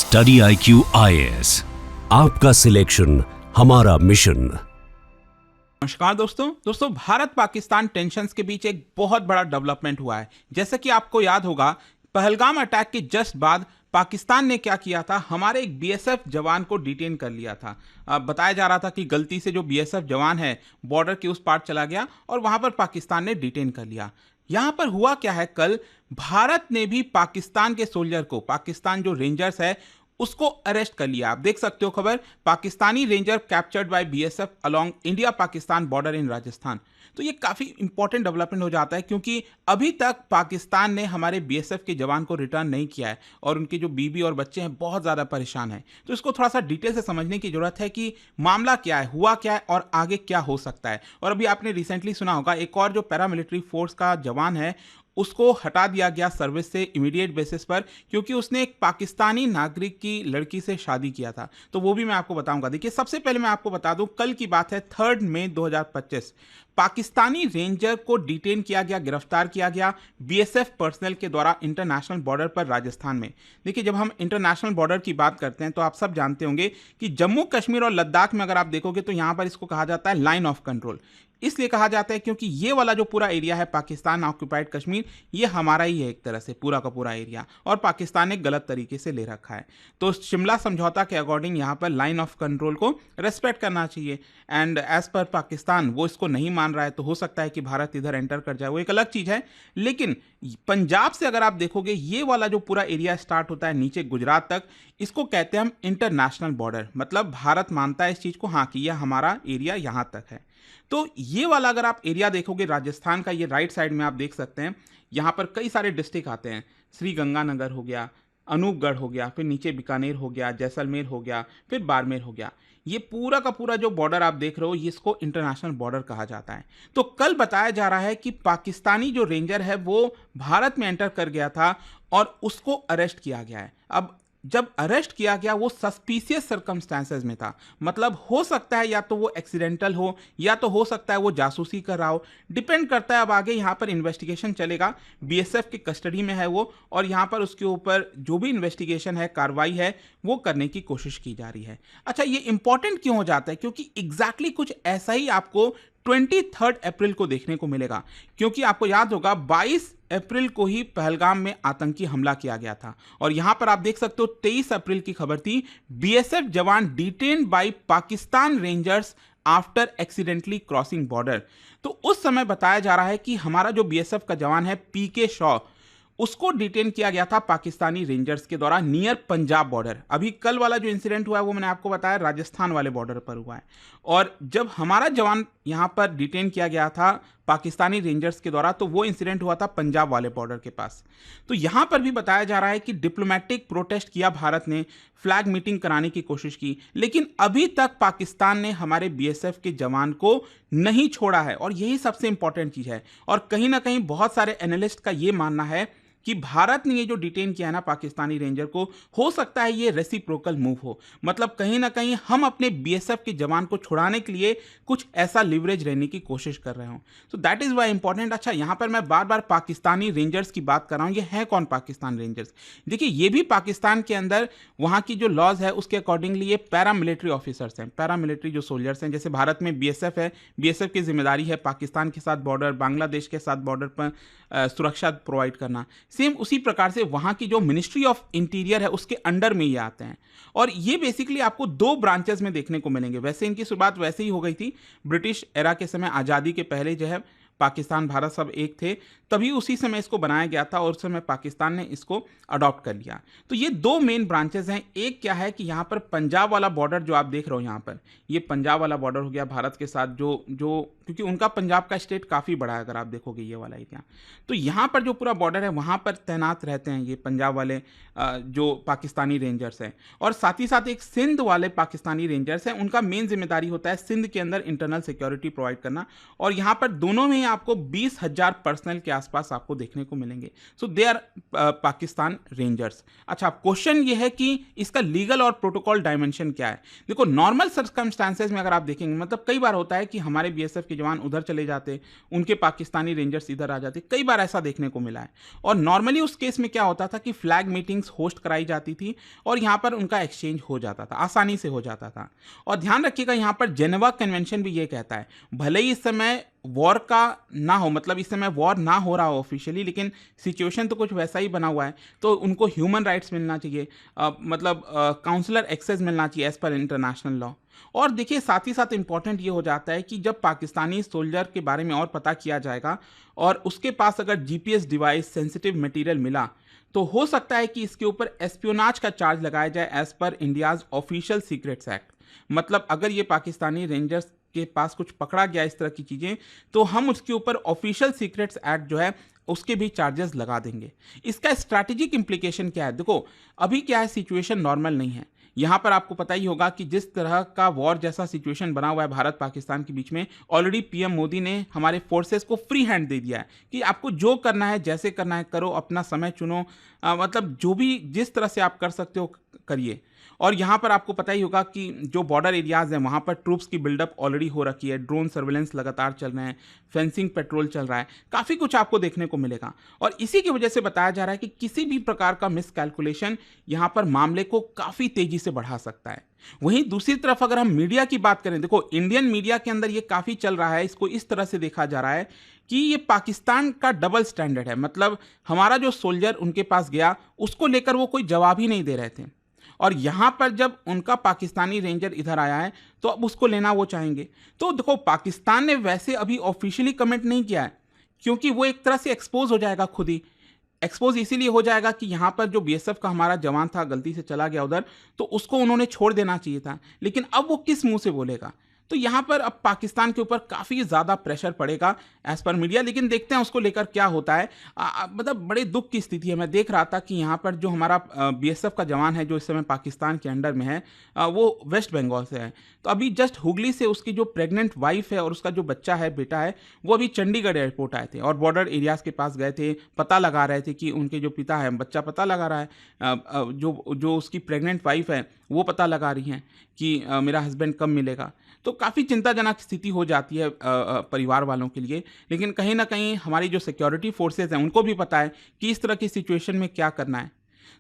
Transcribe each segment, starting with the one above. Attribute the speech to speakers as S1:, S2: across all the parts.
S1: Study IQ IAS, आपका selection हमारा mission.
S2: नमस्कार दोस्तों भारत पाकिस्तान टेंशन्स के बीच एक बहुत बड़ा डेवलपमेंट हुआ है। जैसा कि आपको याद होगा, पहलगाम अटैक के जस्ट बाद पाकिस्तान ने क्या किया था, हमारे एक बीएसएफ जवान को डिटेन कर लिया था। बताया जा रहा था कि गलती से जो बीएसएफ जवान है बॉर्डर के उस पार चला गया और वहां पर पाकिस्तान ने डिटेन कर लिया। यहां पर हुआ क्या है, कल भारत ने भी पाकिस्तान के सोल्जर को, पाकिस्तान जो रेंजर्स है उसको अरेस्ट कर लिया। आप देख सकते हो खबर, Pakistani ranger captured by BSF along India Pakistan border in Rajasthan. तो ये काफी इंपॉर्टेंट डेवलपमेंट हो जाता है क्योंकि अभी तक पाकिस्तान ने हमारे बीएसएफ के जवान को रिटर्न नहीं किया है और उनके जो बीबी और बच्चे हैं बहुत ज्यादा परेशान हैं। तो इसको थोड़ा सा डिटेल से समझने की जरूरत है कि मामला क्या है, हुआ क्या है और आगे क्या हो सकता है। और अभी आपने रिसेंटली सुना होगा, एक और जो पैरामिलिट्री फोर्स का जवान है उसको हटा दिया गया सर्विस से इमीडिएट बेसिस पर क्योंकि उसने एक पाकिस्तानी नागरिक की लड़की से शादी किया था। तो वो भी मैं आपको बताऊंगा। देखिए, सबसे पहले मैं आपको बता दूं, कल की बात है, 3 मई 2025 पाकिस्तानी रेंजर को डिटेन किया गया, गिरफ्तार किया गया बीएसएफ पर्सनल के द्वारा इंटरनेशनल बॉर्डर पर राजस्थान में। देखिए, जब हम इंटरनेशनल बॉर्डर की बात करते हैं तो आप सब जानते होंगे कि जम्मू कश्मीर और लद्दाख में अगर आप देखोगे तो यहां पर इसको कहा जाता है लाइन ऑफ कंट्रोल। इसलिए कहा जाता है क्योंकि ये वाला जो पूरा एरिया है पाकिस्तान ऑक्यूपाइड कश्मीर, ये हमारा ही है एक तरह से, पूरा का पूरा एरिया, और पाकिस्तान ने गलत तरीके से ले रखा है। तो शिमला समझौता के अकॉर्डिंग यहाँ पर लाइन ऑफ कंट्रोल को रेस्पेक्ट करना चाहिए एंड एज पर पाकिस्तान वो इसको नहीं मान रहा है। तो हो सकता है कि भारत इधर एंटर कर जाए, वो एक अलग चीज है। लेकिन पंजाब से अगर आप देखोगे, ये वाला जो पूरा एरिया स्टार्ट होता है नीचे गुजरात तक, इसको कहते हैं हम इंटरनेशनल बॉर्डर। मतलब भारत मानता है इस चीज को, हाँ, कि यह हमारा एरिया यहां तक है। तो ये वाला अगर आप एरिया देखोगे राजस्थान का, ये राइट साइड में आप देख सकते हैं, यहां पर कई सारे डिस्ट्रिक्ट आते हैं। श्री गंगानगर हो गया, अनूपगढ़ हो गया, फिर नीचे बीकानेर हो गया, जैसलमेर हो गया, फिर बाड़मेर हो गया। ये पूरा का पूरा जो बॉर्डर आप देख रहे हो, इसको इंटरनेशनल बॉर्डर कहा जाता है। तो कल बताया जा रहा है कि पाकिस्तानी जो रेंजर है वो भारत में एंटर कर गया था और उसको अरेस्ट किया गया है। अब जब अरेस्ट किया गया वो सस्पिशियस सर्कमस्टेंसेस में था। मतलब हो सकता है या तो वो एक्सीडेंटल हो या तो हो सकता है वो जासूसी कर रहा हो, डिपेंड करता है। अब आगे यहाँ पर इन्वेस्टिगेशन चलेगा, बीएसएफ की कस्टडी में है वो, और यहाँ पर उसके ऊपर जो भी इन्वेस्टिगेशन है, कार्रवाई है, वो करने की कोशिश की जा रही है। अच्छा, ये इंपॉर्टेंट क्यों हो जाता है? क्योंकि एग्जैक्टली कुछ ऐसा ही आपको 23 अप्रैल को देखने को मिलेगा। क्योंकि आपको याद होगा 22 अप्रैल को ही पहलगाम में आतंकी हमला किया गया था और यहां पर आप देख सकते हो 23 अप्रैल की खबर थी, बीएसएफ जवान detained by Pakistan Rangers after accidentally crossing border. तो उस समय बताया जा रहा है कि हमारा जो बीएसएफ का जवान है पीके शॉ, उसको डिटेन किया गया था पाकिस्तानी रेंजर्स के द्वारा नियर पंजाब बॉर्डर। अभी कल वाला जो इंसिडेंट हुआ है वो मैंने आपको बताया राजस्थान वाले बॉर्डर पर हुआ है। और जब हमारा जवान यहां पर डिटेन किया गया था पाकिस्तानी रेंजर्स के द्वारा, तो वो इंसिडेंट हुआ था पंजाब वाले बॉर्डर के पास। तो यहां पर भी बताया जा रहा है कि डिप्लोमेटिक प्रोटेस्ट किया भारत ने, फ्लैग मीटिंग कराने की कोशिश की, लेकिन अभी तक पाकिस्तान ने हमारे बीएसएफ के जवान को नहीं छोड़ा है। और यही सबसे इंपॉर्टेंट चीज है। और कहीं ना कहीं बहुत सारे एनालिस्ट का यह मानना है कि भारत ने ये जो डिटेन किया है ना पाकिस्तानी रेंजर को, हो सकता है ये रेसिप्रोकल मूव हो। मतलब कहीं ना कहीं हम अपने बीएसएफ के जवान को छुड़ाने के लिए कुछ ऐसा लिवरेज रहने की कोशिश कर रहे हो। तो दैट इज वाई इंपॉर्टेंट। अच्छा, यहां पर मैं बार बार पाकिस्तानी रेंजर्स की बात कर रहा हूं, ये है कौन पाकिस्तान रेंजर्स? देखिए, ये भी पाकिस्तान के अंदर वहां की जो लॉज है उसके अकॉर्डिंगली ये पैरामिलिट्री ऑफिसर्स हैं, पैरामिलिट्री जो सोल्जर्स हैं। जैसे भारत में बीएसएफ है, बीएसएफ की जिम्मेदारी है पाकिस्तान के साथ बॉर्डर, बांग्लादेश के साथ बॉर्डर पर सुरक्षा प्रोवाइड करना। सेम उसी प्रकार से वहां की जो मिनिस्ट्री ऑफ इंटीरियर है उसके अंडर में ये आते हैं। और ये बेसिकली आपको 2 ब्रांचेस में देखने को मिलेंगे। वैसे इनकी शुरुआत वैसे ही हो गई थी, ब्रिटिश एरा के समय, आज़ादी के पहले जो है पाकिस्तान भारत सब एक थे, तभी उसी समय इसको बनाया गया था और उस समय पाकिस्तान ने इसको अडॉप्ट कर लिया। तो ये 2 मेन ब्रांचेस हैं। एक क्या है कि यहाँ पर पंजाब वाला बॉर्डर जो आप देख रहे हो, यहाँ पर ये पंजाब वाला बॉर्डर हो गया भारत के साथ, जो क्योंकि उनका पंजाब का स्टेट काफ़ी बड़ा है अगर आप देखोगे ये वाला एरिया। तो यहाँ पर जो पूरा बॉर्डर है वहाँ पर तैनात रहते हैं ये पंजाब वाले जो पाकिस्तानी रेंजर्स हैं। और साथ ही साथ एक सिंध वाले पाकिस्तानी रेंजर्स हैं, उनका मेन जिम्मेदारी होता है सिंध के अंदर इंटरनल सिक्योरिटी प्रोवाइड करना। और यहाँ पर दोनों में आपको 20,000 पर्सनल के आसपास आपको देखने को मिलेंगे। सो दे आर पाकिस्तान रेंजर्स। अच्छा, क्वेश्चन ये है कि इसका लीगल और प्रोटोकॉल डायमेंशन क्या है? देखो, नॉर्मल सर्कमस्टांसेस में अगर आप देखेंगे, मतलब कई बार होता है कि हमारे बीएसएफ के जवान उधर चले जाते, उनके पाकिस्तानी रेंजर्स इधर आ जाते। कई बार ऐसा देखने को मिला है। और नॉर्मली उस केस में क्या होता था कि फ्लैग मीटिंग्स होस्ट कराई जाती थी और यहाँ पर उनका एक्सचेंज हो जाता था, आसानी से हो जाता था। और ध्यान रखिएगा, यहाँ पर जेनेवा कन्वेंशन भी ये कहता है, भले ही इस समय वॉर का ना हो, मतलब इस समय वॉर ना हो रहा हो ऑफिशियली, लेकिन सिचुएशन तो कुछ वैसा ही बना हुआ है, तो उनको ह्यूमन राइट्स मिलना चाहिए, मतलब काउंसलर एक्सेस मिलना चाहिए एज पर इंटरनेशनल लॉ। और देखिए, साथ ही साथ इंपॉर्टेंट ये हो जाता है कि जब पाकिस्तानी सोल्जर के बारे में और पता किया जाएगा और उसके पास अगर जीपीएस डिवाइस, सेंसिटिव मटेरियल मिला, तो हो सकता है कि इसके ऊपर एस्पियोनाज का चार्ज लगाया जाए as per India's official secrets act. मतलब अगर ये पाकिस्तानी रेंजर्स के पास कुछ पकड़ा गया इस तरह की चीजें, तो हम उसके ऊपर ऑफिशियल सीक्रेट्स एक्ट जो है उसके भी चार्जेस लगा देंगे। इसका स्ट्रैटेजिक इंप्लीकेशन क्या है? देखो, अभी क्या है, सिचुएशन नॉर्मल नहीं है। यहाँ पर आपको पता ही होगा कि जिस तरह का वॉर जैसा सिचुएशन बना हुआ है भारत पाकिस्तान के बीच में, ऑलरेडी पीएम मोदी ने हमारे फोर्सेस को फ्री हैंड दे दिया है कि आपको जो करना है, जैसे करना है करो, अपना समय चुनो, मतलब जो भी जिस तरह से आप कर सकते हो करिए। और यहाँ पर आपको पता ही होगा कि जो बॉर्डर एरियाज हैं वहाँ पर ट्रूप्स की बिल्डअप ऑलरेडी हो रखी है, ड्रोन सर्वेलेंस लगातार चल रहे हैं, फेंसिंग पेट्रोल चल रहा है, काफ़ी कुछ आपको देखने को मिलेगा। और इसी की वजह से बताया जा रहा है कि किसी भी प्रकार का मिसकैलकुलेशन यहाँ पर मामले को काफ़ी तेजी से बढ़ा सकता है। वहीं दूसरी तरफ अगर हम मीडिया की बात करें, देखो इंडियन मीडिया के अंदर ये काफ़ी चल रहा है, इसको इस तरह से देखा जा रहा है कि ये पाकिस्तान का डबल स्टैंडर्ड है। मतलब हमारा जो सोल्जर उनके पास गया, उसको लेकर वो कोई जवाब ही नहीं दे रहे थे, और यहाँ पर जब उनका पाकिस्तानी रेंजर इधर आया है तो अब उसको लेना वो चाहेंगे। तो देखो, पाकिस्तान ने वैसे अभी ऑफिशियली कमेंट नहीं किया है, क्योंकि वो एक तरह से एक्सपोज हो जाएगा, खुद ही एक्सपोज इसीलिए हो जाएगा कि यहाँ पर जो बीएसएफ का हमारा जवान था गलती से चला गया उधर, तो उसको उन्होंने छोड़ देना चाहिए था, लेकिन अब वो किस मुंह से बोलेगा? तो यहाँ पर अब पाकिस्तान के ऊपर काफ़ी ज़्यादा प्रेशर पड़ेगा एज पर मीडिया, लेकिन देखते हैं उसको लेकर क्या होता है। मतलब बड़े दुख की स्थिति है। मैं देख रहा था कि यहाँ पर जो हमारा बीएसएफ का जवान है जो इस समय पाकिस्तान के अंडर में है, वो वेस्ट बंगाल से है। तो अभी जस्ट हुगली से उसकी जो प्रेग्नेंट वाइफ है और उसका जो बच्चा है, बेटा है, वो अभी चंडीगढ़ एयरपोर्ट आए थे और बॉर्डर एरियाज के पास गए थे, पता लगा रहे थे कि उनके जो पिता है, बच्चा पता लगा रहा है, जो उसकी प्रेग्नेंट वाइफ है वो पता लगा रही हैं कि मेरा हस्बैंड कब मिलेगा। तो काफ़ी चिंताजनक स्थिति हो जाती है परिवार वालों के लिए, लेकिन कहीं ना कहीं हमारी जो सिक्योरिटी फोर्सेज हैं उनको भी पता है कि इस तरह की सिचुएशन में क्या करना है।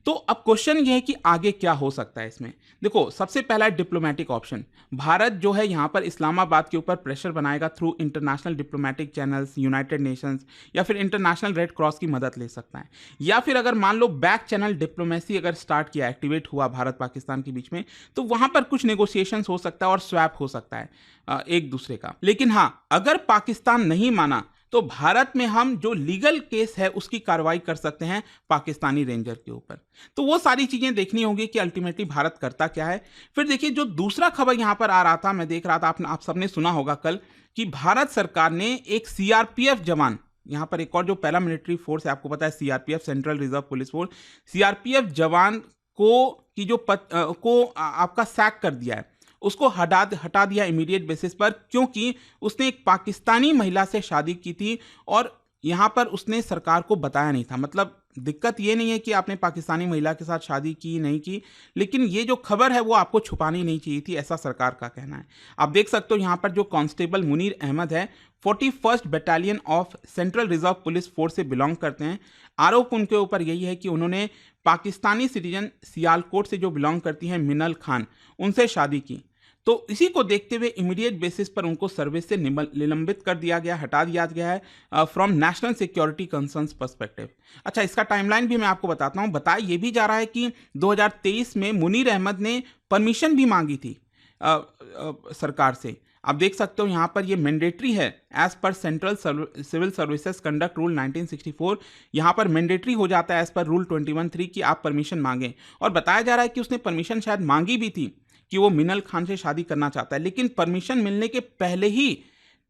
S2: तो अब क्वेश्चन ये है कि आगे क्या हो सकता है इसमें। देखो, सबसे पहला डिप्लोमेटिक ऑप्शन, भारत जो है यहाँ पर इस्लामाबाद के ऊपर प्रेशर बनाएगा through international diplomatic channels, United Nations या फिर इंटरनेशनल रेड क्रॉस की मदद ले सकता है। या फिर अगर मान लो बैक चैनल डिप्लोमेसी अगर स्टार्ट किया, एक्टिवेट हुआ भारत पाकिस्तान के बीच में, तो वहां पर कुछ नेगोशिएशन हो सकता है और स्वैप हो सकता है एक दूसरे का। लेकिन हाँ, अगर पाकिस्तान नहीं माना तो भारत में हम जो लीगल केस है उसकी कार्रवाई कर सकते हैं पाकिस्तानी रेंजर के ऊपर। तो वो सारी चीजें देखनी होगी कि अल्टीमेटली भारत करता क्या है। फिर देखिए, जो दूसरा खबर यहां पर आ रहा था, मैं देख रहा था, आप सबने सुना होगा कल कि भारत सरकार ने एक सीआरपीएफ जवान, यहां पर एक और जो पैरामिलिट्री फोर्स है, आपको पता है CRPF, central reserve police force, CRPF जवान को आपका सैक कर दिया है, उसको हटा दिया इमीडिएट बेसिस पर, क्योंकि उसने एक पाकिस्तानी महिला से शादी की थी और यहाँ पर उसने सरकार को बताया नहीं था। मतलब दिक्कत ये नहीं है कि आपने पाकिस्तानी महिला के साथ शादी की नहीं की, लेकिन ये जो खबर है वो आपको छुपानी नहीं चाहिए थी, ऐसा सरकार का कहना है। आप देख सकते हो यहाँ पर जो कांस्टेबल मुनीर अहमद है, 41st battalion of central reserve police force से बिलोंग करते हैं। आरोप उनके ऊपर यही है कि उन्होंने पाकिस्तानी सिटीजन सियालकोट से जो बिलोंग करती हैं मिनल खान, उनसे शादी की। तो इसी को देखते हुए इमीडिएट बेसिस पर उनको सर्विस से निलंबित कर दिया गया, हटा दिया गया है from national security concerns perspective. अच्छा, इसका टाइमलाइन भी मैं आपको बताता हूँ। बताया ये भी जा रहा है कि 2023 में मुनीर अहमद ने परमिशन भी मांगी थी सरकार से। आप देख सकते हो यहाँ पर ये मैंडेटरी है as per Central Civil Services Conduct Rule 1964। यहाँ पर मैंडेटरी हो जाता है एज पर रूल 21(3) कि आप परमिशन मांगें। और बताया जा रहा है कि उसने परमिशन शायद मांगी भी थी कि वो मिनल खान से शादी करना चाहता है, लेकिन परमिशन मिलने के पहले ही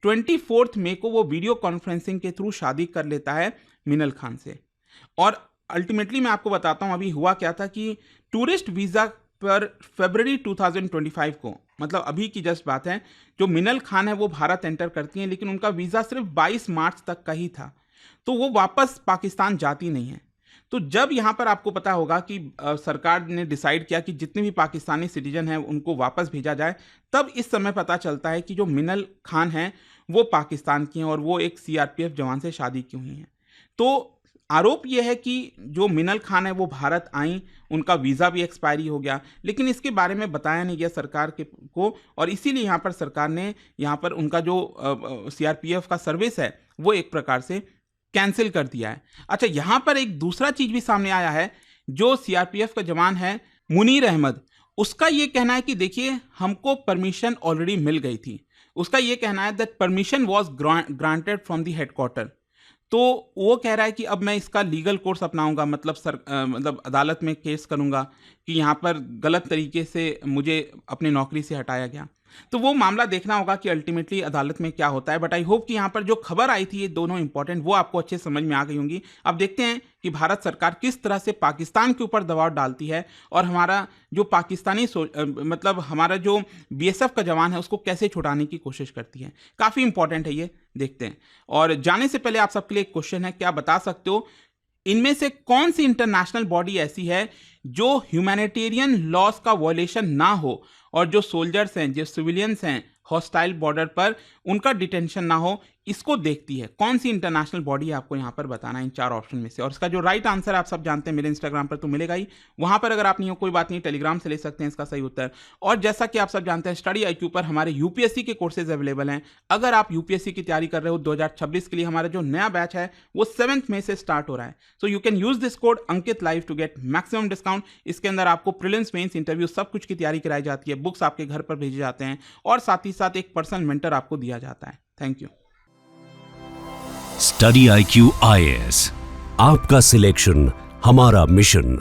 S2: 24 मई को वो वीडियो कॉन्फ्रेंसिंग के थ्रू शादी कर लेता है मिनल खान से। और अल्टीमेटली मैं आपको बताता हूं अभी हुआ क्या था कि टूरिस्ट वीजा पर फरवरी 2025 को, मतलब अभी की जस्ट बात है, जो मिनल खान है वो भारत एंटर करती हैं, लेकिन उनका वीजा सिर्फ 22 मार्च तक का ही था, तो वो वापस पाकिस्तान जाती नहीं है। तो जब यहाँ पर आपको पता होगा कि सरकार ने डिसाइड किया कि जितने भी पाकिस्तानी सिटीजन हैं उनको वापस भेजा जाए, तब इस समय पता चलता है कि जो मिनल खान हैं वो पाकिस्तान की हैं और वो एक सीआरपीएफ जवान से शादी की हुई हैं। तो आरोप ये है कि जो मिनल खान है वो भारत आई, उनका वीज़ा भी एक्सपायरी हो गया, लेकिन इसके बारे में बताया नहीं गया सरकार को, और इसीलिए यहाँ पर सरकार ने यहाँ पर उनका जो सीआरपीएफ का सर्विस है वो एक प्रकार से कैंसिल कर दिया है। अच्छा, यहाँ पर एक दूसरा चीज़ भी सामने आया है। जो सीआरपीएफ का जवान है मुनीर अहमद, उसका ये कहना है कि देखिए हमको परमिशन ऑलरेडी मिल गई थी। उसका ये कहना है that permission was granted from the headquarter. तो वो कह रहा है कि अब मैं इसका लीगल कोर्स अपनाऊंगा, मतलब अदालत में केस करूंगा कि यहाँ पर गलत तरीके से मुझे अपनी नौकरी से हटाया गया। तो वो मामला देखना होगा कि अल्टीमेटली अदालत में क्या होता है। बट आई होप कि यहाँ पर जो खबर आई थी ये दोनों इंपॉर्टेंट, वो आपको अच्छे समझ में आ गई होंगी। अब देखते हैं कि भारत सरकार किस तरह से पाकिस्तान के ऊपर दबाव डालती है और हमारा जो पाकिस्तानी मतलब हमारा जो बीएसएफ का जवान है उसको कैसे छुड़ाने की कोशिश करती है। काफ़ी इंपॉर्टेंट है ये, देखते हैं। और जाने से पहले आप सबके लिए एक क्वेश्चन है, क्या बता सकते हो इनमें से कौन सी इंटरनेशनल बॉडी ऐसी है जो ह्यूमैनिटेरियन लॉस का वॉयलेशन ना हो और जो सोल्जर्स हैं, जो सिविलियंस हैं हॉस्टाइल बॉर्डर पर, उनका डिटेंशन ना हो, इसको देखती है? कौन सी इंटरनेशनल बॉडी है आपको यहाँ पर बताना है इन 4 ऑप्शन में से। और इसका जो राइट आंसर आप सब जानते हैं, मेरे इंस्टाग्राम पर तो मिलेगा ही, वहाँ पर अगर आप नहीं हो कोई बात नहीं, टेलीग्राम से ले सकते हैं इसका सही उत्तर। और जैसा कि आप सब जानते हैं स्टडी IQ पर हमारे यूपीएससी के कोर्सेज अवेलेबल हैं। अगर आप यूपीएससी की तैयारी कर रहे हो 2026 के लिए, हमारा जो नया बैच है वो 7 मई से स्टार्ट हो रहा है। So you can use this code Ankit live to get maximum discount. इसके अंदर आपको प्रीलिम्स, मेंस, इंटरव्यू सब कुछ की तैयारी कराई जाती है, बुक्स आपके घर पर भेजे जाते हैं और साथ ही साथ एक पर्सनल मेंटर आपको दिया जाता है। Thank you.
S1: Study IQ IAS, आपका सिलेक्शन हमारा मिशन।